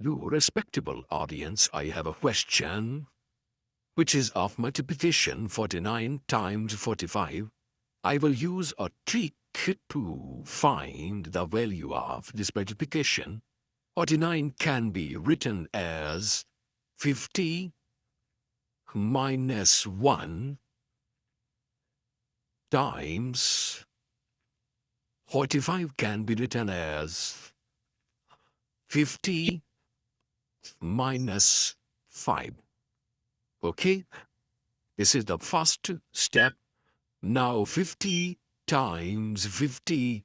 To respectable audience, I have a question, which is of multiplication 49 times 45. I will use a trick to find the value of this multiplication. 49 can be written as 50 minus 1 times 45 can be written as 50 minus 5. Okay? This is the first step. Now 50 times 50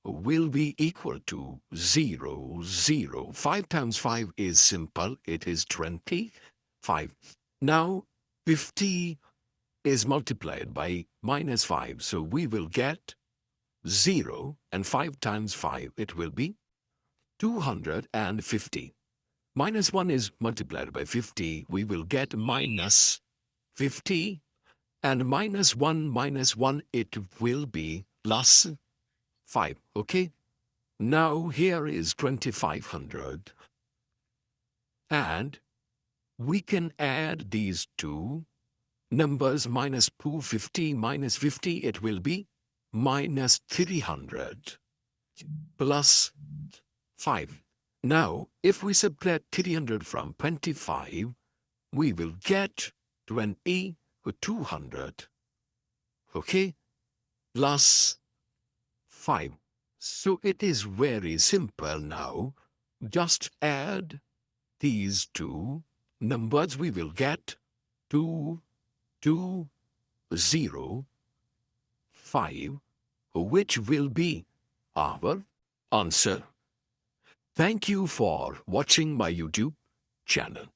will be equal to 0, 0. 5 times 5 is simple. It is 25. Now 50 is multiplied by minus 5. So we will get 0, and 5 times 5, it will be 250. Minus 1 is multiplied by 50. We will get minus 50. And minus 1, it will be plus 5. Okay? Now here is 2500. And we can add these two numbers, minus 250 minus 50, it will be minus 300 plus 5. Now, if we subtract 300 from 25, we will get 200. Okay? Plus 5. So it is very simple now. Just add these two numbers. We will get 205, which will be our answer. Thank you for watching my YouTube channel.